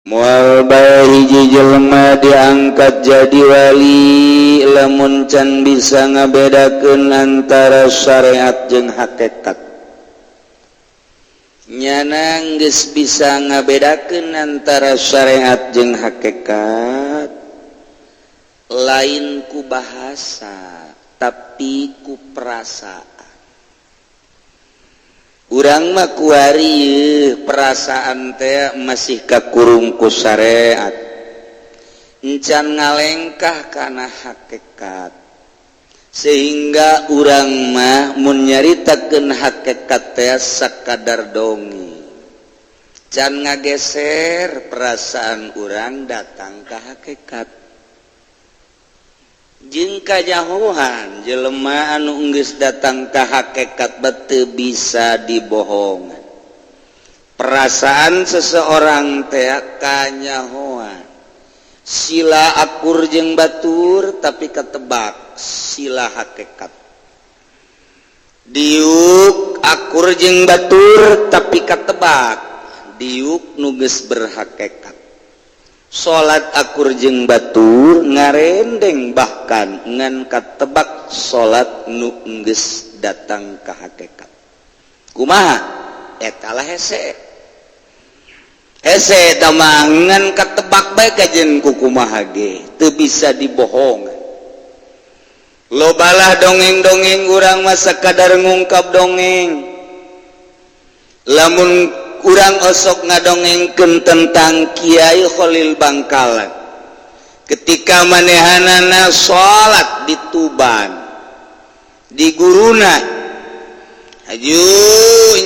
Mual bae hiji jelema diangkat jadi wali lamun can bisa ngabedakeun antara syariat jeung hakikat. Nyana geus bisa ngabedakeun antara syariat jeung hakikat lain ku bahasa tapi ku perasaan. Urang mah kuari perasaan teh masih kakurung ku syariat, encan ngalengkah kana hakikat, sehingga urang mah mun nyaritakeun hakikat teh sakadar dongeng, can ngageser perasaan urang datang ka hakikat. Jeung kajahoan jelema anu geus datang ka hakikat teu bisa dibohongan. Perasaan seseorang teh kanyahoan. Sila akur jeung batur tapi ketebak sila hakikat. Diuk akur jeung batur tapi ketebak diuk nu geus berhakikat. Salat akur jeung batur ngarendeng bahkan ngan katebak salat nu geus datang ka hakikat. Kumaha? Eta lah hese. Hese tama ngan katebak bae kajen ku kumaha ge, teu bisa dibohongan. Lobalah dongeng-dongeng urang mah sakadar ngungkap dongeng. Lamun urang osok ngadongengkeun tentang Kiai Khalil Bangkalan ketika manehanana salat di Tuban di guruna aju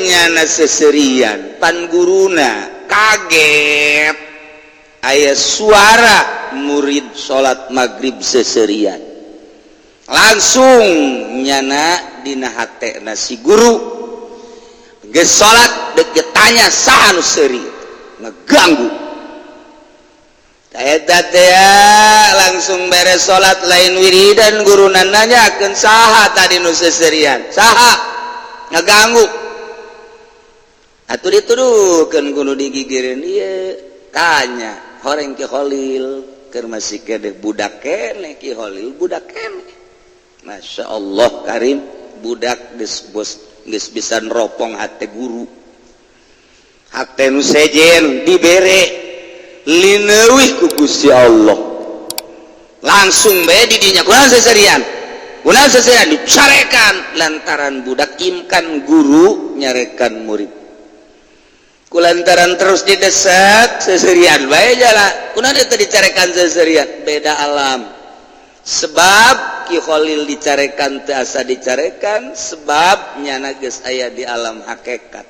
nyana seserian pan guruna kaget aya suara murid salat maghrib seserian langsung nyana dina hatena si guru geus salat deket tanya saha nu seuri ngeganggu. Eta teh langsung beres salat lain wiridan guruna nanyakeun saha tadi nu seserian? Saha? Ngeganggu. Atuh dituduhkeun kudu digigireun ieu tanya horeng Ki Khalil keur masih kede budak keneh Ki Khalil budak keneh. Masyaallah karim budak geus bos geus bisa neropong hate guru hate nu sejen dibere lineuwih ku Gusti Allah langsung bae di dinya kunaon seserian dicarekan lantaran budak imkan guru nyarekan murid kulantaran terus didesak seserian bae jala kunaon eta dicarekan seserian beda alam sebab Ki Khalil dicarekan teu asa dicarekan sebab nyana geus aya di alam hakikat.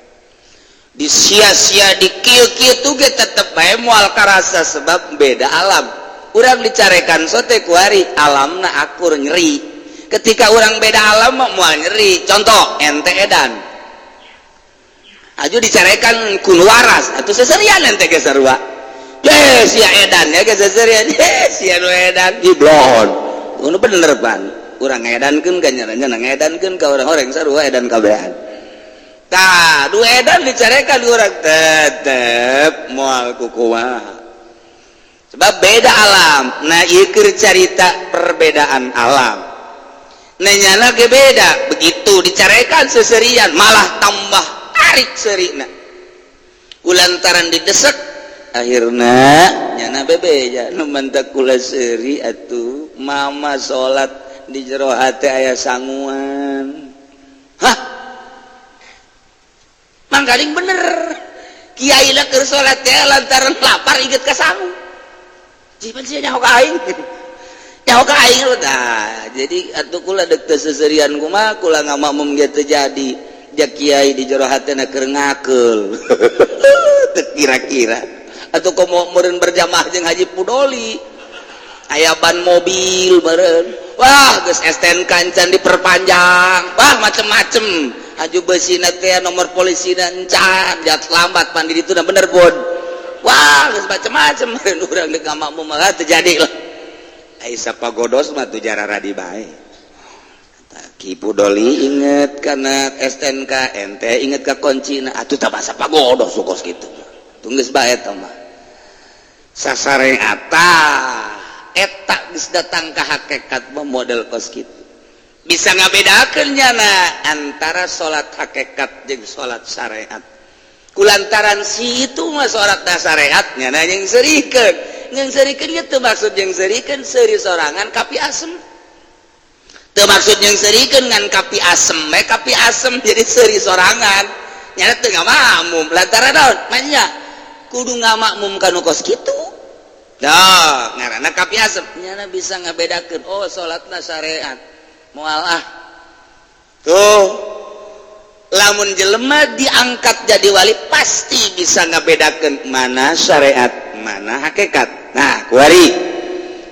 Di sia-sia di kieu-kieu tuh ge tetep bae moal karasa sebab beda alam. Urang dicarekan sote kuari alamna akur nyeri. Ketika urang beda alam moal nyeri. Contoh ente edan. Aju dicarekan kun waras atuh seserian ente ge sarua. Sia edan ya ge seserian. Sia nu edan diblon. Unu bener pan, urang ngedankeun ka nyana ngedankeun ka urang-urang sarua edan kabehan. Tah, du edan dicarekan urang tetep moal kukumaha. Sebab beda alam. Nah, ieu keur carita perbedaan alam. Nah, nyana ge beda, begitu dicarekan seserian malah tambah tarik serina. Kulantaran didesak akhirna nyana bebeja nu mantak kula seuri atuh mama salat di jero hate aya sanguan. Hah? Manggaling bener. Kiai lah keur salat teh lantaran lapar inget ka sangu. Jiban sia nyaho ka aing. Nyaho ka aing tah. Jadi atuh kula deuk teu seserian kumaha kula ngamakmum ge teu jadi. Ja kiai di jero hatena keur ngakeul. Teu kira-kira. Atau komo meureun berjamaah jeung Haji Pudoli aya ban mobil meureun wah geus STNK can diperpanjang wah macem-macem aju beusina teh nomor polisina encan jat lambat pan di ditu bener bod wah geus macem-macem meureun urang deuk ngamakmum mah teu jadi lah ai sapagodos mah tu jarara di bae Ki Pudoli inget kana STNK ente inget ka kuncina atuh tah sapagodos sukos kitu tunggeus bae eta mah sasareata etak geus datang ka hakikat model kos kitu bisa ngabedakeun nyana antara salat hakikat jeung salat syariat kulantaran si itu mah salat syariat nyana yang serikeun teu maksud yang serikeun seuri sorangan kapi asem teu maksud yang serikeun ngan kapi asem kapi asem jadi seuri sorangan nyana teu ngamakmum lantaran naon manya kudu ngamakmum kanu kos kitu dah ngaranna kapi asem nyana bisa ngabedakeun oh salatna syariat moal tuh lamun jelema diangkat jadi wali pasti bisa ngabedakeun mana syariat mana hakikat nah kuari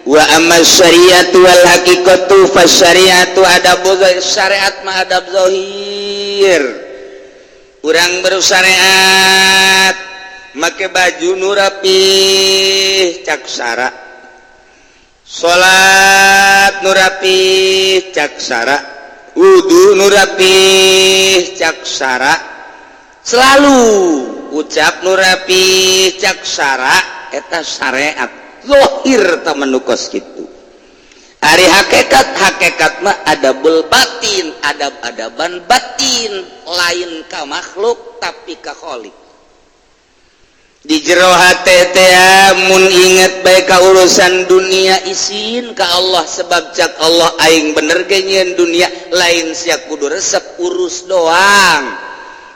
wa amma syariatu wal haqiqatu fasyariatu adabu syariat ma adab zahir urang bersyariat make baju nu rapih cak syara salat nu rapih cak syara wudu nu rapih cak syara selalu ucap nu rapih cak syara eta syariat zahir ta menukos kitu ari hakikat mah adabul batin adab-adaban batin lain ka makhluk tapi ka khaliq di jero hate teh mun inget bae ka urusan dunia isin ka Allah sebab cak Allah aing bener ge nyieun dunia lain sia kudu resep urus doang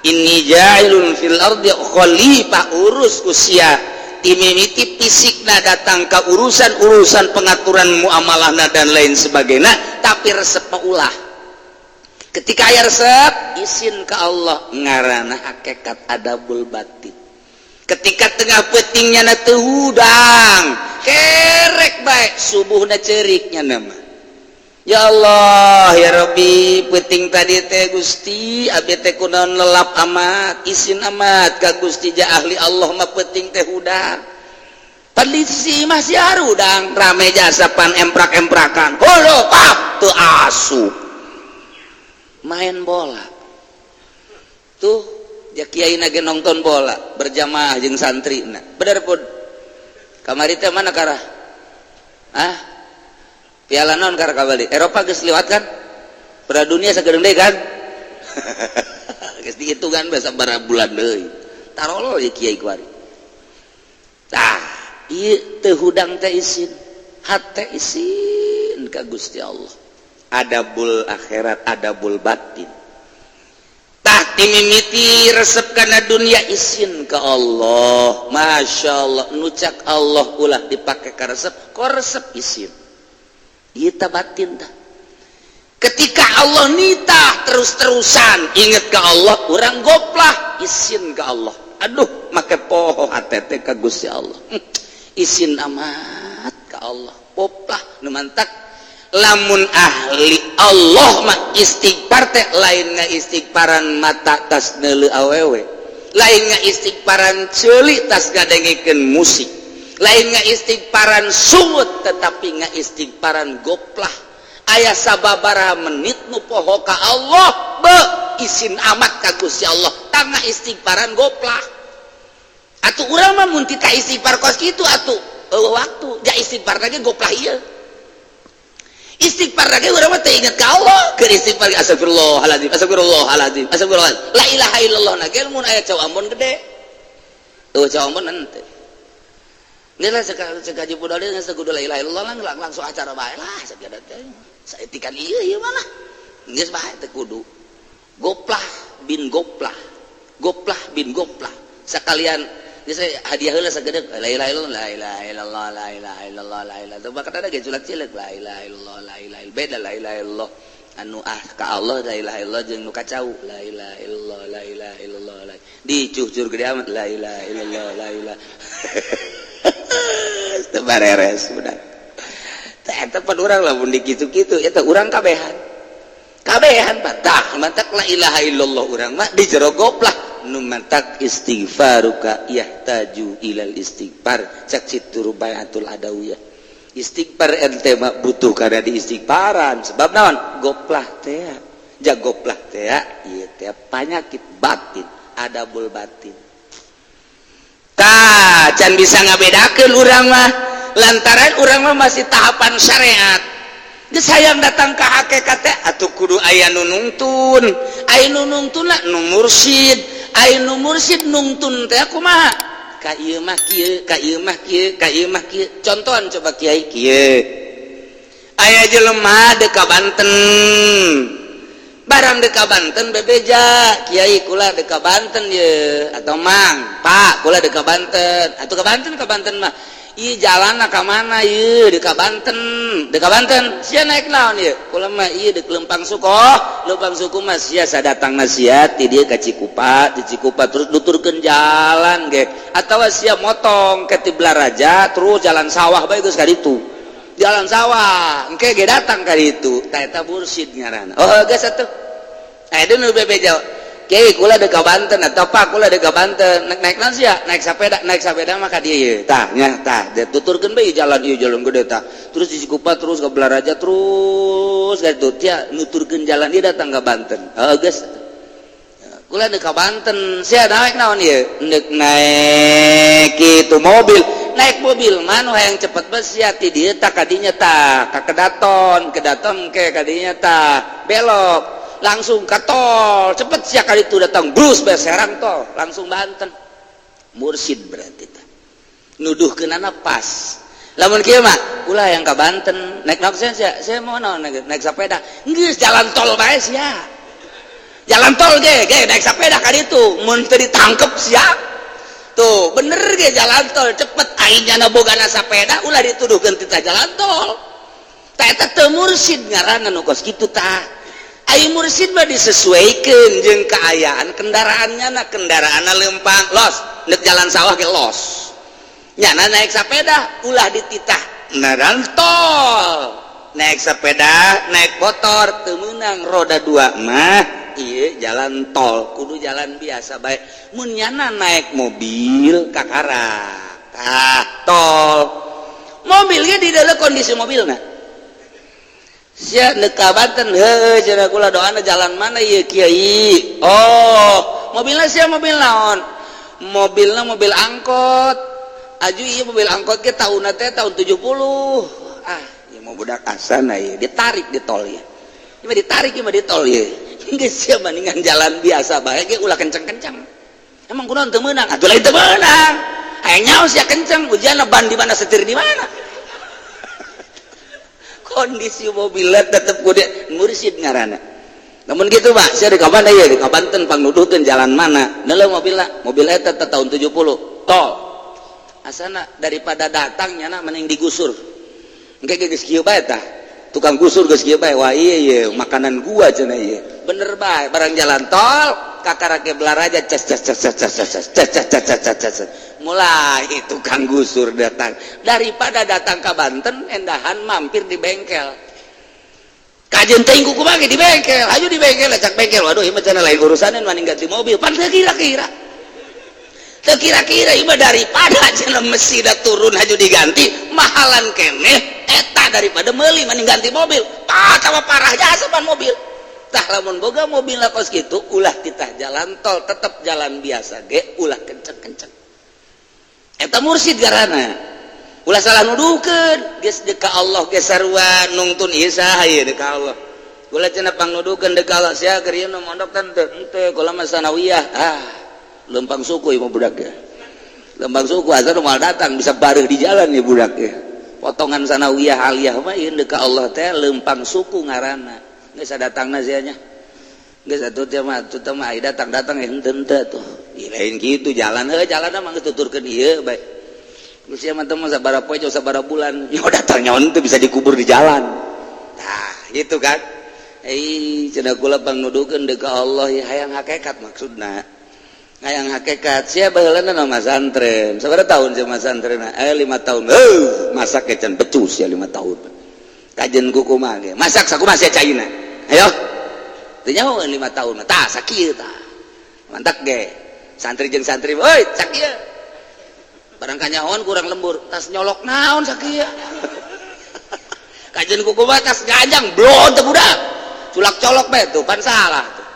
inni ja'ilun fil ardi khalifah urus ku sia timimiti fisikna datang ka urusan pengaturan muamalahna dan lain sebagainya tapi resep ulah ketika aya resep isin ka Allah ngaranna hakikat adabul batin ketika tengah petingnya na teu hudang kerek baik subuhna ceuriknya nama ya Allah ya Rabbi peting tadi teh Gusti abdi teh kunaon lelap amat isin amat ka Gusti ja ahli Allah mah peting teh hudang palisi masih harudang rame jasapan emprak-emprakan holo pap teu asup main bola tuh ya kiai nage nonton bola berjamaah jeung santri na bener pun kamari teh mana karah piala naon karah kabali Eropa geus liwat kan Piala Dunia sagedeung deui kan geus dihitung kan basa bara bulan deui tarolo ya kiai kuari tah ieu teu hudang teh isin hate isin ka Gusti Allah adabul akhirat adabul batin tah timimiti resep kana dunia isin ke Allah Masya Allah nucak Allah ulah dipake ka resep ko resep isin ieu tah batin tah ketika Allah nitah terus-terusan inget ke Allah urang goplah isin ke Allah aduh make poho hate teh ka Gusti Allah isin amat ka Allah poplah nu mantak lamun ahli Allah mah istighfar teh lain ngaistighfaran mata tas neuleu awewe lain ngaistighfaran ceuli tas gadengekeun musik lain ngaistighfaran sungut tetapi ngaistighfaran goplah aya sababaraha menit nu poho ka Allah be isin amat ka Gusti Allah tang ngaistighfaran goplah atuh urang mah mun tita istighfar kos kitu atuh waktu ja istighfar lagi goplah ieu istighfar lagi urang mah teh inget ka Allah keur istighfar astagfirullahaladzim astagfirullahaladzim astagfirullahaladzim la ilaha illallah na ge mun aya caw ambon gede tuh caw ambon henteu nila sekaji budal geus kudu la ilaha illallah langsung acara bae lah sagada teh saetikan ieu mah geus bae teh kudu goplah bin goplah bin goplah sakalian geus hadiah heula sagede la ilaha illallah la ilaha illallah la ilaha illallah la ilaha illallah bakal ada ge culat cileuk la ilaha illallah la ilaha beda la ilaha illallah anu ka Allah la ilaha illallah jeung nu kacau la ilaha illallah la ilaha illallah dicucur gede amat la ilaha illallah la ilaha teu bareres budak teh eta pan urang lamun dikitu-kitu eta urang kabehan patah mantak la ilaha illallah urang mah di jero goplah nu mantak istighfaruka yahtaju ilal istighfar cak situ rubayatul adawiyah istighfar ente mah butuh kana di istighfaran sebab naon goplah teh jagoplah teh ieu teh panyakit batin adabul batin can bisa ngabedakeun urang mah lantaran urang mah masih tahapan syariat. Geus hayang datang ka hakikat teh atuh kudu aya nu nungtun, aya nu nungtunna nu mursyid, aya nu mursyid nungtun teh kumaha? Ka ieu mah kieu, ka ieu mah kieu, ka ieu mah kieu. Contohan coba kiai kieu. Aya jelema deuk ka Banten. Barang deuk ka Banten bebeja, kiai kula deuk ka Banten ye atau mang, Pak kula deuk ka Banten. Atuh ka Banten mah ieu jalanna ka mana ieu deuk ka Banten. Deuk ka Banten sia naik naon ieu? Kula mah ieu deuk Leumpang Suku. Leumpang Suku mah sia sadatangna sia ti dieu ka Cikupa, di Cikupa terus nuturkeun jalan ge. Atawa sia motong ke ti Blaraja terus jalan sawah bae geus ka ditu. Jalan sawah engke ge datang ka ditu. Tah eta mursyid ngaranna. Oh geus atuh. Aya nu bebeja. Kiai kula deuk ka Banten atau Pak kula deuk ka Banten. Naik naon sia? Naik sapeda mah ka dieu. Tah nya tah tuturkeun bae jalan ieu jalan gede tah. Terus di Cikupa terus ka Blaraja terus ka ditu tia nuturkeun jalan ieu datang ka Banten. Oh geus. Kula deuk ka Banten. Sia naik naon ieu? Deuk naik kitu mobil. Naik mobil manu hayang cepet bes sia ti dieu tah ka dinya tah ka kedaton ke ka dinya tah belok langsung ke tol cepet sia kali itu datang brus beserang tol langsung Banten. Mursyid berarti teh nuduhkeunana pas. Lamun kieu mah ulah yang ka Banten naik naon sia saya mau naon naik sepeda geus jalan tol bae sia jalan tol ge naik sepeda ka ditu mun teu ditangkep sia tuh bener ge jalan tol cepet aingna bogana sepeda ulah dituduhkeun ti jalan tol tah eta teu mursyid ngaranna nu kos kitu tah. Ai mursyid mah disesuaikeun jeung kaayaan kendaraannya na kendaraanna leumpang los neuk jalan sawah ge los nyana naik sepeda ulah dititah naran tol naik sepeda naik motor teu meunang roda 2 mah ieu jalan tol kudu jalan biasa bae mun nyana naik mobil kakara tah tol mobil ge di dalam kondisi mobilna sia deuk ka Banten heuh cenah kula doana jalan mana ieu kiai. Oh mobilna sia mobil naon? Mobilna mobil angkot aju ieu mobil angkot ge tahunna teh tahun 70. Ah ieu mah budak asana ieu ditarik di tol ieu mah ditarik ieu mah di tol ieu geus sia bandingan jalan biasa bae ge ulah kenceng-kenceng emang kunaon teu meunang atuh lain teu meunang aya nyaho sia kenceng ujianna ban di mana setir di mana kondisi mobilnya tetap kudu mursyid ngaranna. Namun gitu Pak, saya di mana ya di Banten pangnuduhkeun jalan mana? Neuleuh mobilnya eta tahun 70 tol. Asana daripada datangnya na mending digusur. Engke geus kieu bae tah. Tukang gusur geus kieu bae. Wah ieu makanan gua cenah ieu. Bener bae barang jalan tol kakarake Blaraja ces mulai tukang gusur datang daripada datang ke Banten endahan mampir di bengkel kajen teuing kumaha ge di bengkel ayo di bengkel cak bengkel waduh ieu mah cenah lain urusanan mending ganti mobil pan teu kira-kira ieu mah daripada cenah mesin da turun haju diganti mahalan keneh eta daripada meuli mending ganti mobil tah parah jasa pan mobil tah lamun boga mobil kos kitu ulah titah jalan tol tetep jalan biasa ge ulah kenceng-kenceng eta mursyid garana ulah salah nuduhkeun geus deuk ka Allah ge sarua nungtun ieu saha ieu deuk ka Allah ulah cenah pangnuduhkeun deuk ka Allah sia keur ieu nu mondok teh henteu kula mah sanawiyah Leumpang Suku ieu budak ge Leumpang Suku azan moal datang bisa bareuh di jalan ieu budak ge potongan sanawiyah aliyah mah ieu deuk ka Allah teh Leumpang Suku ngaranna geus datangna sia nya geus atuh teh mah ai datang henteu tuh lain kitu jalan jalanna mah geus tuturkeun ieu bae geus sia mah teh sabaraha poe jeung sabaraha bulan nyaho datang nyaho teu bisa dikubur di jalan tah gitu kan cenah kula pangnuduhkeun deuk ka Allah ya hayang hakikat maksudna hayang hakikat sia baheulana na masantren sabaraha tahun sia masantrenna 5 tahun masak kecan becus ya 5 tahun kajen kuku mah ge masak sakumaha sia caina ayo teu nyaho 5 tahun mah tah sakieu tah mantak ge santri jeung santri euy sakieu barang kanyahoan kurang lembur tas nyolok naon sakieu kajen kuku mah tas ganjang blon teh budak culak colok bae tuh pan salah tuh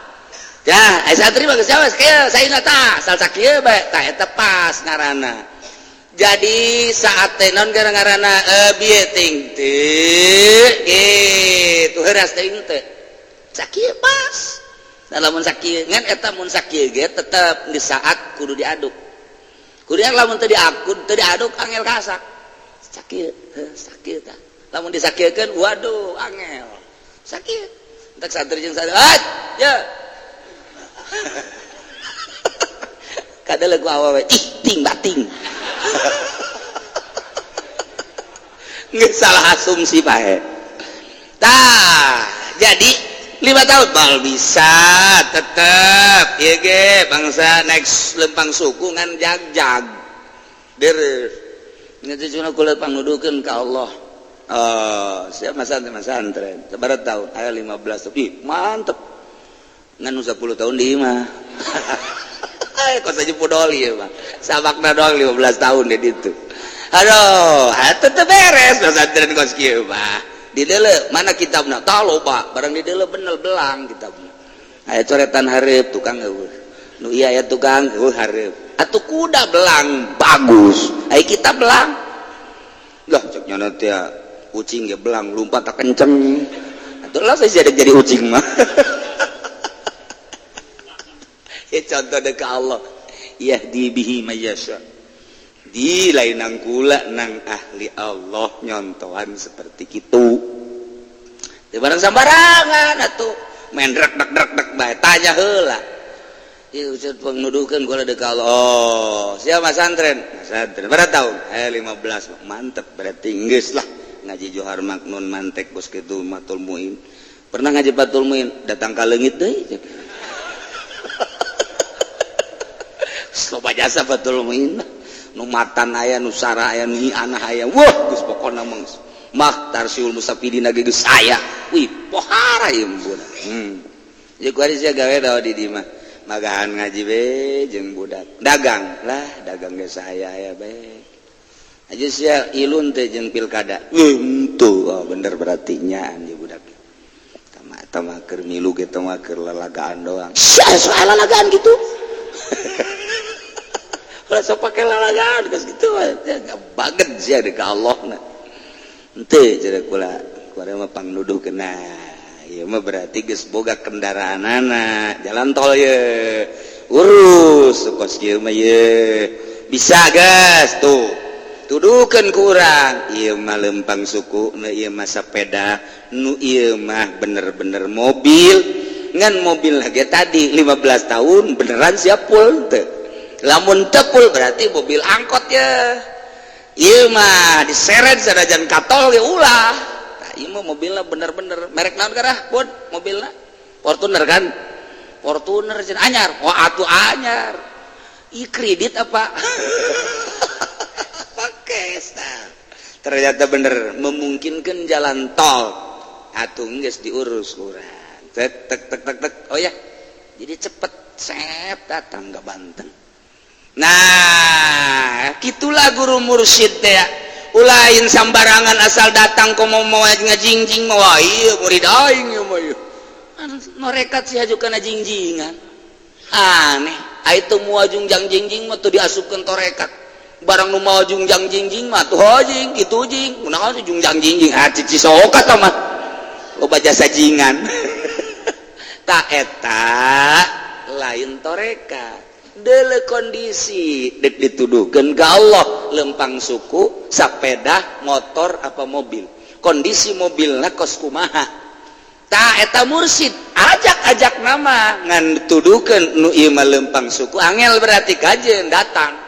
ya santri mah geus jawab kieu saina tah asal sakieu bae tah eta pas ngaranna. Jadi saat teh naon ngaranna bieu ting teu gitu heuras teuing teu sakieu pas lamun sakieu ngan eta mun sakieu ge tetep di saat kudu diaduk kudu lamun teu diaduk angel kasak sakieu sakit tah lamun disakiekeun waduh angel sakit entek santri jeung santri ya kada lagu awewe ting bating nggak salah asumsi pahe tah jadi 5 tahun bal bisa tetep ieu ge bangsa next lempang suku ngan jag-jag deres ngeuti cuna kula pangnuduhkeun ka Allah siap masantren sabarat tahun aya 15 ih mantep ngan 10 tahun di imah kos aja podol ya bang sabakna doang 15 tahun di ditu aduh tetep beres pesantren kos kieu mah di deuleu mana kitabna tah loba barang di deuleu bener belang kitabna aya coretan hareup tukang eueuh nu ieu aya tukang eueuh hareup atuh kuda belang bagus aya kitab belang lah cek nyana teh ucing ge belang lumpat tak kenceng atuh lah saya jadi ucing mah contoh dekat Allah yahdi bihi mayyasha di lain nang kula nang ahli Allah nyontohan seperti kitu teu barang sambarangan atuh main rek bae tanya heula ieu cenah nuduhkeun kula dekat Allah oh siapa masantren berapa tahun 15 mantep berarti geus lah ngaji Johar Maknun mantek bos kitu matul muin pernah ngaji batul muin datang ka leungit deui loba jasa batul muin nu matan aya nu sara aya nu anah aya wah geus pokona mah tarsiul musafidina ge geus aya wih pohara ieu budak jadi kuari sia gawe dawa di dieu mah magahan ngaji we jeung budak dagang lah dagang ge saya aya bae aja sia ilun teh jeung pilkada tuh bener berarti nya anjeun budak tama keur milu ge tama keur lalagaan doang soal lalagaan gitu rasa pakai lalagaan geus kitu banget sia deuk Allah na henteu cenah kula mah pangnuduhkeun ieu mah berarti geus boga kendaraanana jalan tol ye urus kos kieu mah ye bisa geus tuh tuduhkeun ku urang ieu mah lempang suku nu ieu mah sepeda nu ieu mah bener-bener mobil ngan mobil lagi tadi 15 tahun beneran siap full teu lamun tepul berarti mobil angkot ya ieu mah diseret sadajan katol ge ulah tah ieu mah mobilna bener-bener merek naon garah bud mobilna Fortuner kan Fortuner cenah anyar oh atuh anyar ieu kredit apa pakai ternyata bener memungkinkan jalan tol atuh geus diurus urang tek oh ya jadi cepet set datang ke Banten. Nah gitulah guru mursyid teh ulain sambarangan asal datang komo mau ngajingjing mah ieu murid aing ieu mah ieu norekat si hajukeun jingjingan aneh aya muajung jang jingjing mah tuh diasupkeun torekat barang nu muajung jang jingjing mah tuh hojing kitu jing kunaon jung jang jingjing cici sokat mah loba jasa jingan tak eta lain torekat dele kondisi dek dituduhkeun ka Allah lempang suku sepeda motor apa mobil kondisi mobilna kos kumaha ta eta mursyid ajak nama ngan tuduhkeun nu ieu mah lempang suku angel berarti kajeun datang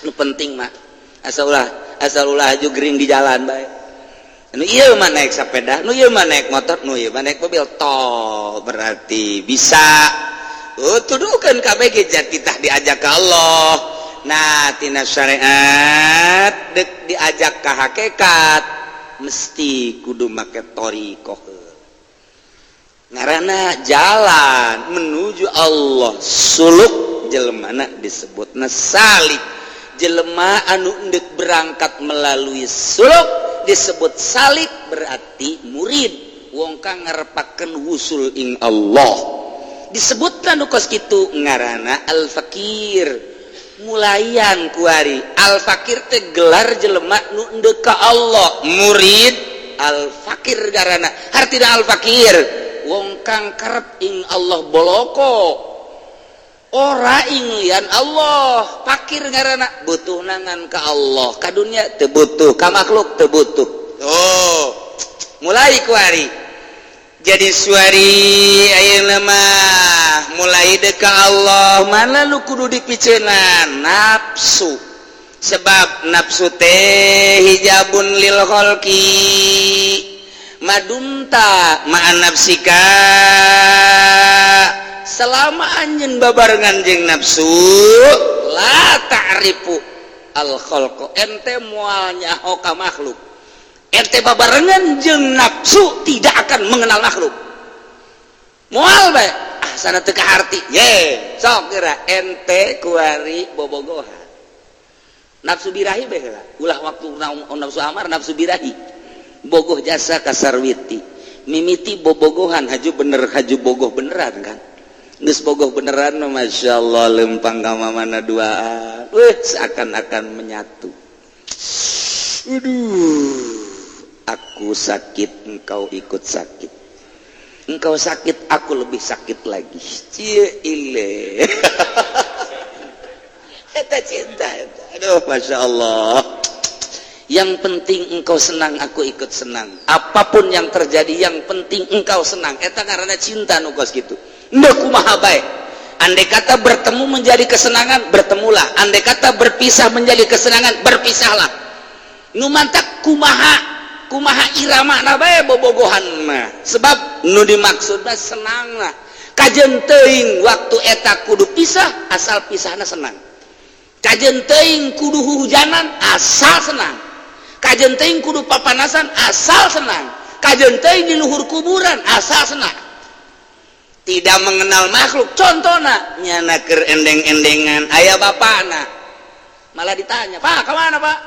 nu penting mah asal ulah jugring di jalan bae nu ieu mah naik sepeda nu ieu mah naik motor nu ieu mah naik mobil tol berarti bisa tuduhkeun kabeh ge kita diajak ka Allah nah tina syariat dek diajak ka hakikat mesti kudu make thariqah ngaranna jalan menuju Allah suluk jelemana disebutna salik jelema anu endek berangkat melalui suluk disebut salik berarti murid wong kang ngarepakeun wusul ing Allah disebutkan nukos kitu ngaranna al-fakir mulayan kuari al-fakir teh gelar jelema nu endeu ka Allah murid al-fakir garana hartina al-fakir wong kang karep ing Allah boloko ora ing lian Allah fakir ngaranna butuh nangan ka Allah ka dunya teu butuh ka makhluk teu butuh mulai kuari jadi suari ayeuna mah mulai deka Allah mana lu kudu dipiceunan nafsu sebab nafsu teh hijabun lil khalqi madumta ma'an nafsika selama anjeun babarengan jeung nafsu la ta'rifu al khalqa ente moal nyaho ka makhluk ente babarengan jeung nafsu tidak akan mengenal makhluk moal bae sana teu kaharti ye sok geura ente kuari bobogohan nafsu birahi bae heula ulah waktu nafsu amar nafsu birahi bogoh jasa kasarwiti mimiti bobogohan haju bener haju bogoh beneran kan geus bogoh beneran masyaallah lempang ka mamana duaan seakan-akan menyatu aku sakit engkau ikut sakit engkau sakit aku lebih sakit lagi cie ile eta cinta eta aduh masya Allah yang penting engkau senang aku ikut senang apapun yang terjadi yang penting engkau senang eta karena cinta nukos gitu ndak kumaha bae andai kata bertemu menjadi kesenangan bertemulah andai kata berpisah menjadi kesenangan berpisahlah nu mantak kumaha irama na bae bobogohan mah sebab nu dimaksud mah senang lah kajen teuing waktu eta kudu pisah asal pisahna senang kajen teuing kudu hujanan asal senang kajen teuing kudu papanasan asal senang kajen teuing di luhur kuburan asal senang tidak mengenal makhluk contohna nyana keur endeng-endengan aya bapana malah ditanya pak kemana pak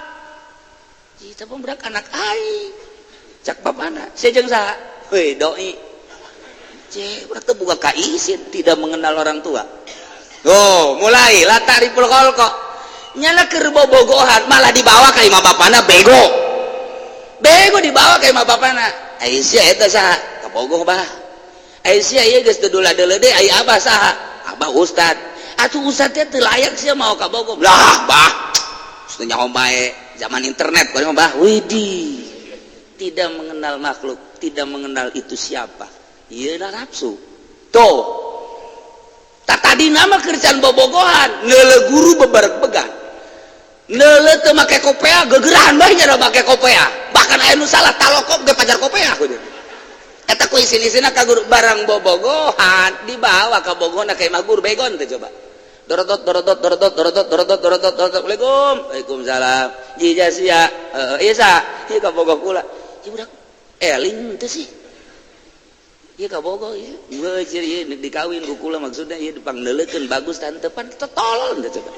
kita pembrak anak aing cak papana saya jeung saha heuy doi cek urang teu boga kaisin tidak mengenal orang tua mulai la tariful khalqa nyana keur bobogohan malah dibawa ka imah bapana bego dibawa ka imah bapana Aisyah eta saha kabogoh bah Aisyah ieu geus teu dula-deuleudeh ai abah saha abah ustad atuh ustad teh layak sia mau kabogoh lah bah teu nyaho bae zaman internet kalau mbah widih tidak mengenal makhluk tidak mengenal itu siapa ieu nafsu tuh tadi nama kerjaan bobogohan neule guru bebareg-began neule teu make kopea gegerahan bae nya make kopea bahkan aya nu salah talokop ge pajar kopea kudu eta ku isin-isina ka guru barang bobogohan dibawa ka bogohna ka imah guru begon teh coba dorotot Assalamualaikum waalaikumsalam jija sia ieu sa ieu ka bogoh kula ieu budak eling teh sih ieu ka bogoh ieu geus ieu dikawin ku kula maksudnya ieu dipangneuleukeun bagus tantepan kita tolol teh coba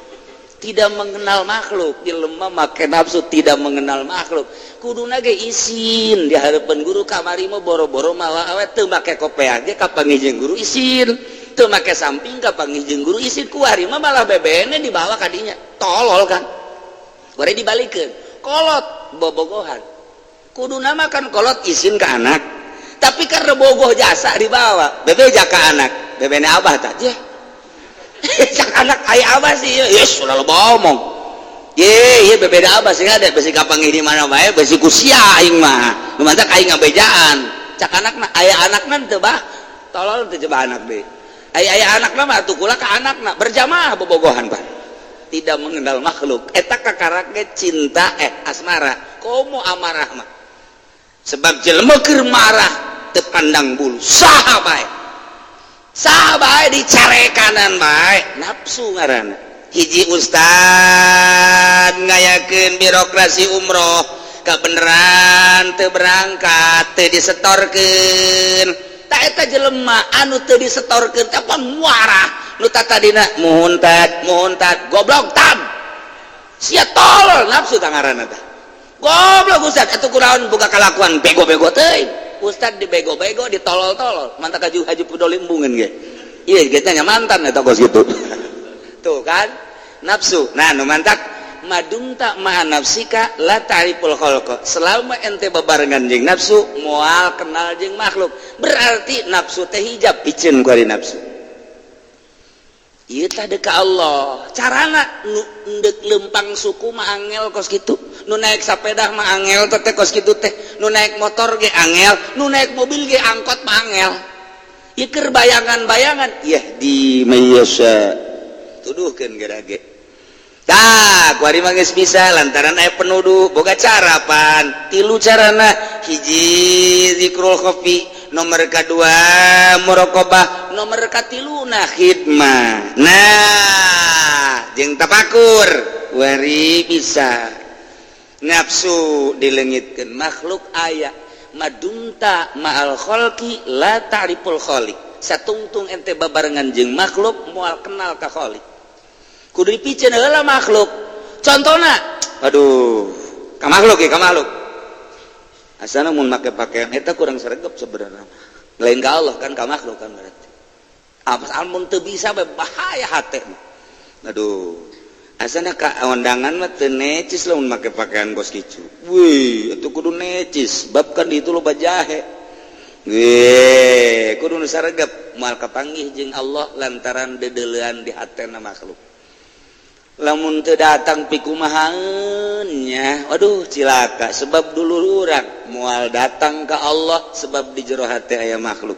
tidak mengenal makhluk jelema make nafsu tidak mengenal makhluk kuduna ge isin di hareupeun guru kamari mah boro-boro mawa awe teu make kopea ge ka pangijeng guru isin teu make samping ka pangijeng guru isin kuari mah malah bebene dibawa ka dinya tolol kan bari dibalikeun kolot bobogohan kuduna mah kan kolot isin ka anak tapi karena bogoh jasa dibawa bebeja ka anak bebene abah tah je cak anak aya abah sih yes ulah loba omong ye bebeda abah sih ada besi kapangih di mana bae besi kusia aing mah lumantak aing ngabejaan cak anakna aya anakna teu bah tolol teu coba anak deui aya anakna mah atuh kula ka anakna berjamaah bobogohan Pak tidak mengenal makhluk eta kakarake cinta asmara komo amarah mah sebab jelema keur marah teu pandang bulu saha bae dicarekanan bae nafsu ngaranna hiji ustad ngayakeun birokrasi umroh kabeneran teu berangkat teu disetorkeun ta eta jelema anu teu disetorkeun teh muarah nu tadina muhuntat goblok tam sia tolol nafsu tah ngaranna tah goblok ustad atuh kunaon boga kalakuan bego-bego teuing ustad dibego-bego ditolol-tolol mantap haji pudol limbungan ge iya kita mantan eta kos gitu tuh kan nafsu nah nu mantak madumta ma'a nafsika la ta'riful khalqa selama ente babarengan jeung nafsu moal kenal jeung makhluk berarti nafsu teh hijab pikeun ku ari nafsu ieu teh ka Allah carana nu endek lempang suku mah angel kos kitu nu naik sepeda mah angel teh kos kitu teh nu naik motor ge angel nu naik mobil ge angkot mah angel ieu keur bayangan-bayangan di mayasa tuduhkeun gerage tah kuari mah geus bisa lantaran aya penuduh boga cara pan tilu carana hiji zikrul khafi nomor kedua muraqabah nomor katiluna khidmah nah jeung tafakur wari bisa nafsu dileungitkeun makhluk aya madumta ma'al khalqi la ta'riful khaliq satungtung ente babarengan jeung makhluk moal kenal ka khaliq kudu dipikeun heula makhluk contohna aduh ka makhluk ya ka makhluk asana mun make pakaian eta kurang sregep sebenarnya lain ka Allah kan ka makhluk kan berarti apa mun teu bisa bahaya hate aduh asana ka undangan mah teu necis lamun make pakaian kos kicu weuh atuh kudu necis bab kan ditu loba jahe kudu nu saregep moal kapanggih jeung Allah lantaran dedeleuan di hatena makhluk lamun teu datang pikumahaannya waduh cilaka sebab dulu urang moal datang ke Allah sebab di jero hati aya makhluk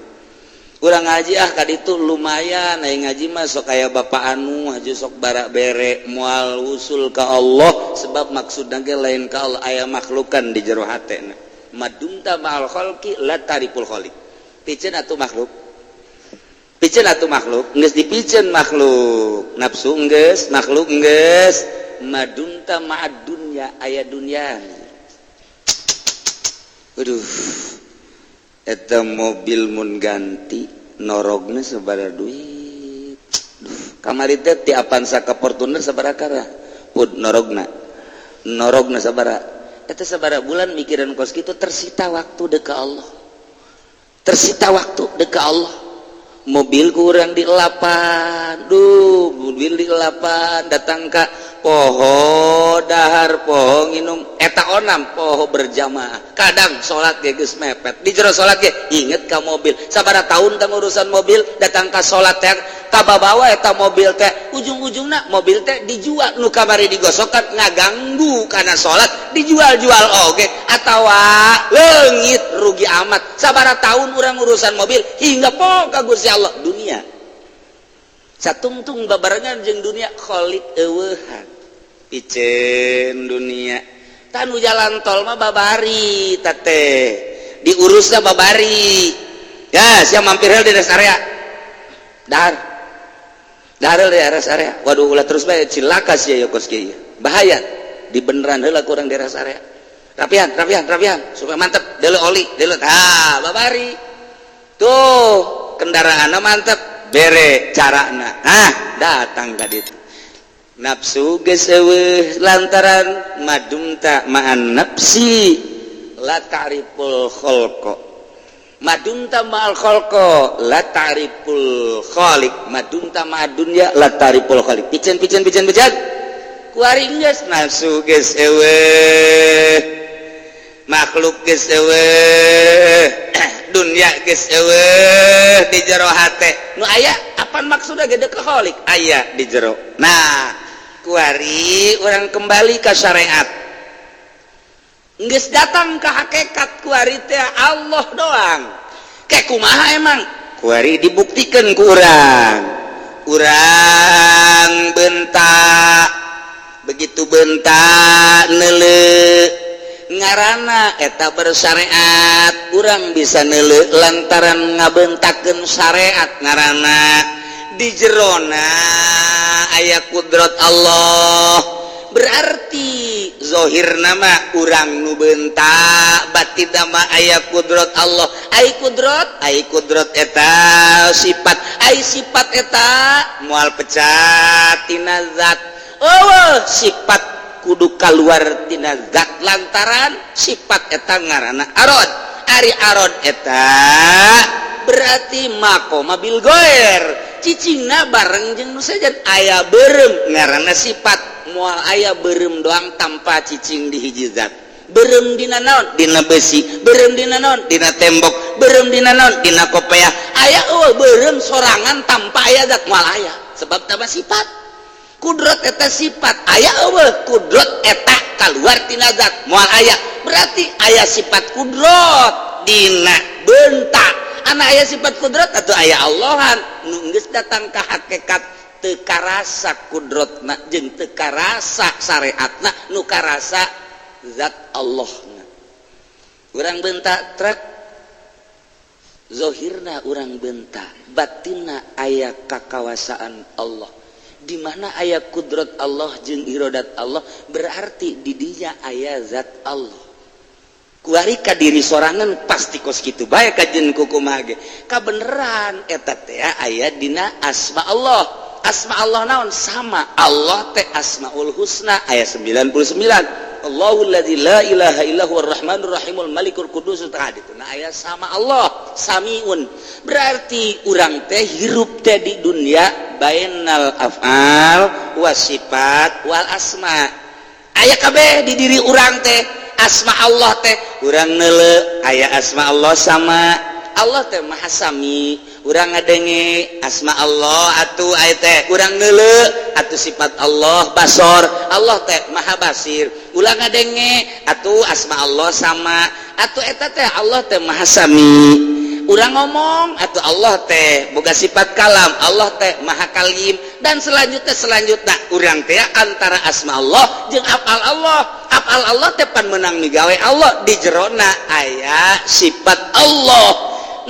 urang ngaji ka ditu lumayan aya ngaji mah sok aya bapak anu haji sok barak bere moal usul ka Allah sebab maksudna ge lain ka Allah aya makhlukan di jero hatena madumta ma'al khalqi la tariful khaliq pikeun atuh makhluk pikeun atuh makhluk geus dipikeun makhluk nafsu geus makhluk geus madumta ma'ad dunya aya dunya aduh eta mobil mun ganti norogna sabaraha duit kamari teh ti Avanza ka Fortuner sabaraha kara pud norogna sabaraha eta sabaraha bulan mikiran kos kitu tersita waktu deuk ka Allah tersita waktu deuk ka Allah mobil kurang di elapan mobil di elapan datang ka poho dahar poho nginum eta onam poho berjamaah kadang salat ge geus mepet di jero salat ge inget ka mobil sabaraha taun teh urusan mobil datang ka salat teh kababawa eta mobil teh ujung-ujungna mobil teh dijual nu kamari digosokan ngaganggu kana salat dijual-jual oge atawa leungit rugi amat sabaraha taun urang urusan mobil hingga poho ka Gusti Allah dunia satungtung babarengan jeung dunia khaliq eueuhan pikeun dunia tanu jalan tol mah babari teh diurusna babari ya sia mampir heul di rest area dahar di rest area waduh ulah terus bae cilaka sia ya kos kieu bahaya dibeneran heula kurang di rest area rapian supaya mantep deuleu oli deuleu babari tuh kendaraanna mantep bere carana datang ka ditu nafsu geus eueuh lantaran madumta ma'an nafsi la ta'riful khalqa madumta ma'al khalqa la ta'riful khaliq madumta ma'ad dunya la ta'riful khaliq pikeun kuari geus nafsu geus eueuh makhluk geus eueuh dunya geus eueuh di jero hate nu aya apa maksudna gede ka khaliq aya di jero nah kuari orang kembali ke syariat geus datang ke hakikat kuari teh Allah doang kayak kumaha emang kuari dibuktikan ku urang bentak begitu bentak neuleuh ngaranna eta bersyariat urang bisa neuleuh lantaran ngabentakeun syariat ngaranna di jerona aya kudrat Allah berarti zahir nama urang nu bentak batin nama aya kudrat Allah ai kudrat eta sifat eta moal pecat tina zat sifat kudu kaluar tina zat lantaran sifat eta ngaranna arad ari arad eta berarti mako mobil goer cicingna bareng jeung nu sajan aya beureum ngaranna sifat moal aya beureum doang tanpa cicing di hiji zat beureum dina naon dina besi beureum dina naon dina tembok beureum dina naon dina kopeah aya beureum sorangan tanpa aya zat moal aya sebab tama sifat kudrat eta sifat aya kudrat eta kaluar tina zat moal aya berarti aya sifat kudrat dina bentak anak aya sifat kudrat atau aya Allahan nu geus datang ka hakikat teu karasa kudratna jeung teu karasa syariatna nu karasa zat Allahna urang bentak trek zahirna urang bentak batinna aya kakawasaan Allah di mana aya kudrat Allah jeung iradat Allah berarti di dinya aya zat Allah kuari ka diri sorangan pasti kos kitu bae kajen kukumaha ge kabeneran eta teh aya dina asma Allah naon sama Allah teh asmaul husna aya 99 Allahul ladzi la ilaha illa huwar rahmanur rahimul malikul qudus tahadituna aya sama Allah samiun berarti urang teh hirup teh di dunia bainal af'al wasifat wal asma aya kabeh di diri urang teh asma Allah teh urang neule aya asma Allah sama Allah teh maha sami urang ngadenge asma Allah atuh aya teh urang neule atuh sifat Allah basor Allah teh maha basir ulang ngadenge atuh asma Allah sama atuh eta teh Allah teh maha sami urang ngomong atau Allah teh boga sifat kalam Allah teh maha kalim dan selanjutnya urang teh antara asma Allah jeung afal Allah teh pan menang migawe Allah di jerona aya sifat Allah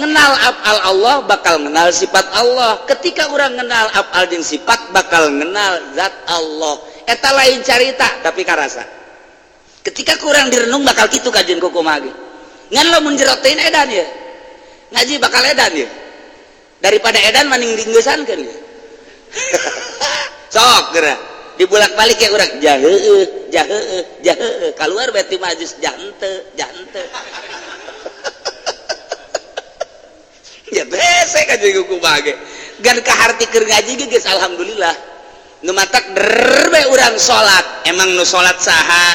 ngenal afal Allah bakal ngenal sifat Allah ketika urang ngenal afal jeung sifat bakal ngenal zat Allah eta lain carita tapi karasa ketika kurang direnung bakal kitu kajeun kukumaha ge ngan lamun jero teh edan ya ngaji bakal edan ya daripada edan maning dinggeusankeun ya sok geura dibulak-balik ya urang jaheueuh kaluar beti majus jante ya bese ka jeung kumaha ge gan kahartikeun ngaji ge geus alhamdulillah nu matak derbe urang salat emang nu salat saha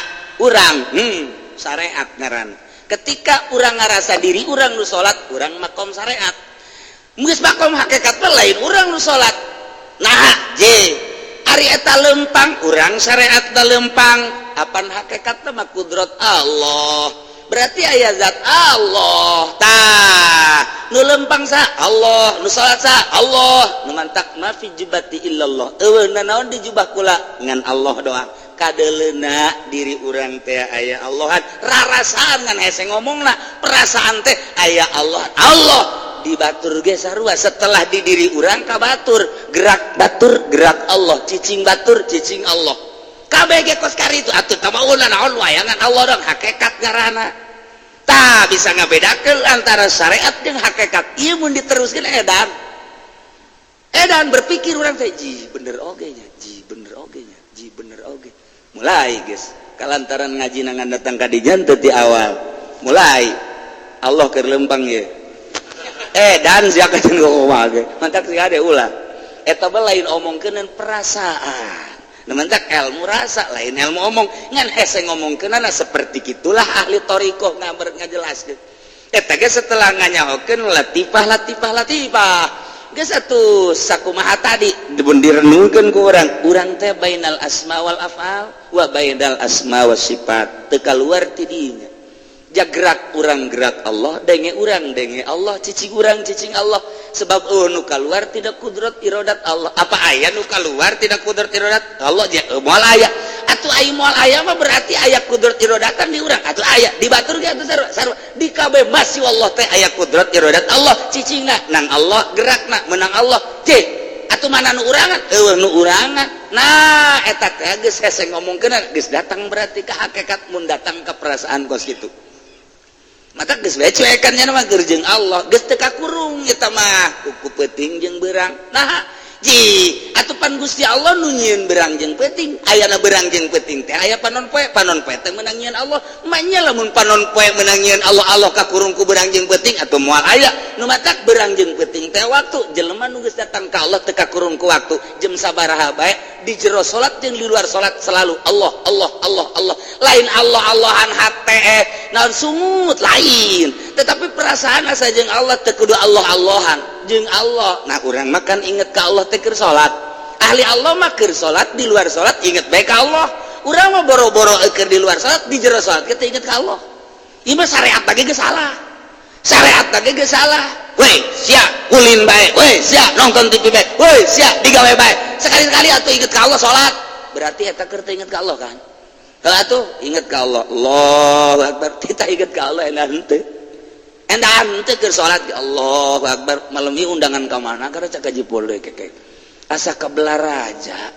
urang syariat ngaran ketika urang ngarasa diri urang nu salat urang makom syariat geus makom hakikat lain urang nu salat nah ari eta lempang urang syariat da lempang apan hakikatna mah kudrat Allah berarti aya zat Allah tah nu lempang sa Allah nu salat sa Allah nu mantak ma fi jubati illallah eueuna naon di jubah kula ngan Allah doang kadeleuna diri urang teh aya Allahan rarasaan ngan hese ngomongna perasaan teh aya Allah di batur ge sarua setelah di diri urang ka batur gerak Allah cicing batur cicing Allah kabeh ge kos kari itu atuh tamauna naon wayangan Allah dong hakikat ngaranna tah bisa ngabedakeun antara syariat jeung hakikat ieu mun diteruskeun edan berpikir urang teh ji bener oge nya mulai guys kalantaran ngaji nangan datang ka dijan teu ti awal mulai Allah keur lempang ye dan sia kajeun kumaha ge mantak sia ade ulah eta bae lain omongkeun perasaan nu mantak ilmu rasa lain ilmu omong ngan hese ngomongkeunana seperti kitulah ahli thariqah ngajelaskeun eta ge setelah nganyahokeun latifah geus atuh sakumaha tadi dibun direnungkeun ku urang teh bainal asma wal afal wa bainal asma was sifat teu kaluar ti dinya jagrak urang gerak Allah denge urang denge Allah cicing urang cicing Allah sebab nu kaluar tidak kudrat iradat Allah apa aya nu kaluar tidak kudrat iradat Allah moal aya atuh ai moal aya mah berarti aya kudrat iradatan di urang atuh aya di batur ge atuh sarua di kabeh masih Allah teh aya kudrat iradat Allah cicingna nang Allah gerakna menang Allah atuh mana nu urangan nu urangan nah eta teh geus hese ngomongkeun geus datang berarti ka hakikat mun datang ka perasaan kos kitu maka geus bae cuekannya mah keur jeung Allah geus teu kakurung eta mah kuku peuting jeung beurang nah atau pan Gusti Allah nunyian berangjeng peting ayana berangjeng peting teh aya panon poe teh menangian Allah manya lamun panon poe menangian Allah Allah kakurungku berangjeng peting atau moal aya nu matak berangjeng peting teh waktu jelema nu geus datang ka Allah teu kakurungku waktu jam sabaraha bae di jero salat jeung di luar salat selalu Allah Allah Allah Allah lain Allah Allahan hate naon sumut lain tetapi perasaan asa jeung Allah teu kudu Allah Allahan jeung Allah nah urang makan inget ka Allah teh keur salat ahli Allah mah keur salat di luar salat inget bae ka Allah urang mah boro-boro keur di luar salat di jero salat kita inget ka Allah ieu mah syariat lagi geus salah syariat lagi geus salah weh sia ulin bae weh sia nonton TV bae weh sia digawe bae sekali-kali atuh inget ka Allah salat berarti eta keur teu inget ka Allah kan heuh atuh inget ka Allah Allahu akbar kita inget ka Allah enak henteu endah henteu keur salat Allahu akbar malam ieu undangan ka mana karena cak haji polder keke asa kabelah raja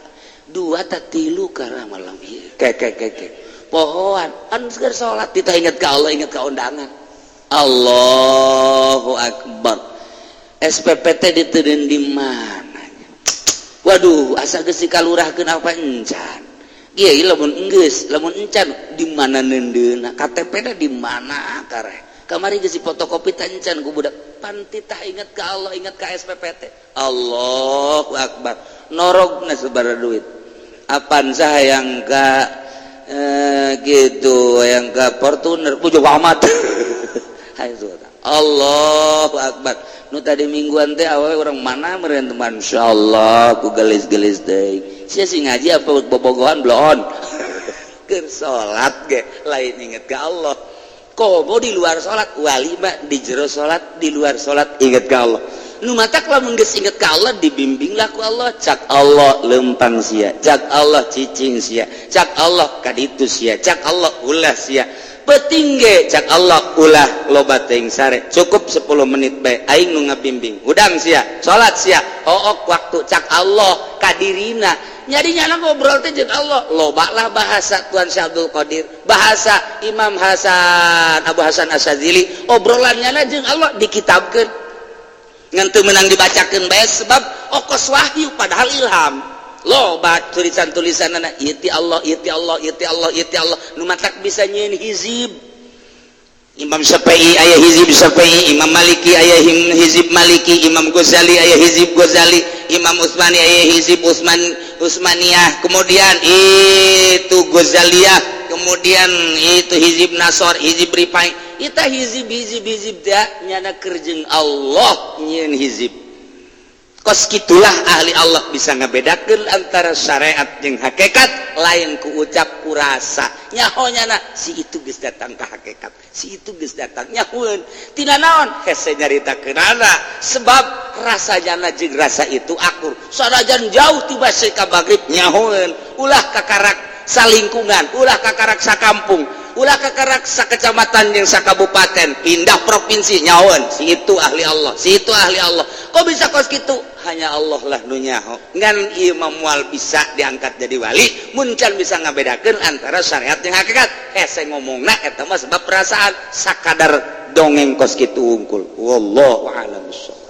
2 ta 3 karena malam ieu keke pohoan anu keur salat kita inget ka Allah inget ka undangan Allahu akbar SPPT diteureun di mana waduh asa geus dikalurahkeun apa encan ieu lamun geus lamun encan di mana neundeuna KTP-na di mana kareh kamari geus fotokopi tancan ku budak panti tah inget ka Allah inget ka SPPT Allahu akbar norogna sabaraha duit apan sayang ka gitu yang ka Fortuner pujo amat Allahu akbar nu tadi mingguan teh awewe urang mana meureun teman insyaallah ku gelis-gelis deui sia sing ngaji apa bobogohan blon keur salat ge lain inget ka Allah komo di luar salat wali mah di jero salat di luar salat inget ka Allah nu matak lamun geus inget ka Allah dibimbinglah ku Allah cak Allah leumpang sia cak Allah cicing sia cak Allah kaditu sia cak Allah ulah sia penting ge cak Allah ulah loba teuing sare cukup 10 menit bae aing nu ngabimbing udang sia salat sia hook waktu cak Allah kadirina nyadinya ngobrol teh jeung Allah loba lah bahasa Tuan Syekh Abdul Qadir bahasa Imam Hasan Abu Hasan Asyadzili obrolannya jeung Allah dikitabkeun ngan teu meunang dibacakeun bae sebab okos wahyu padahal ilham loba tulisan-tulisanna ieu ti Allah ieu ti Allah ieu ti Allah ieu ti Allah nu matak bisa nyieun hizib Imam Syafi'i aya hizib Syafi'i Imam Maliki aya hizib Maliki Imam Ghazali aya hizib Ghazali Imam Utsmani aya hizib Utsmaniyah kemudian itu Ghazaliyah kemudian itu hizib Nasor hizib Rifai ita hizib da nyana keur jeung Allah nyieun hizib kos kitulah ahli Allah bisa ngabedakeun antara syariat jeung hakikat lain ku ucap ku rasa nyahonyana si itu geus datang ka hakikat si itu geus datang nyahueun tina naon hese nyaritakeun sebab rasanya jeung rasa itu akur sanajan jauh ti basa ka magrib nyahueun ulah kakarak salingkungan ulah kakarak sakampung ulah kakarak sakecamatan jeung sakabupaten pindah provinsi nyahoeun si itu ahli Allah si itu ahli Allah kok bisa kos kitu hanya Allah lah nu nyaho ngan ieu mah moal bisa diangkat jadi wali mun can bisa ngabedakeun antara syariat jeung hakikat hese ngomongna eta mah sebab perasaan sakadar dongeng kos kitu unggul wallahu a'lam bissawab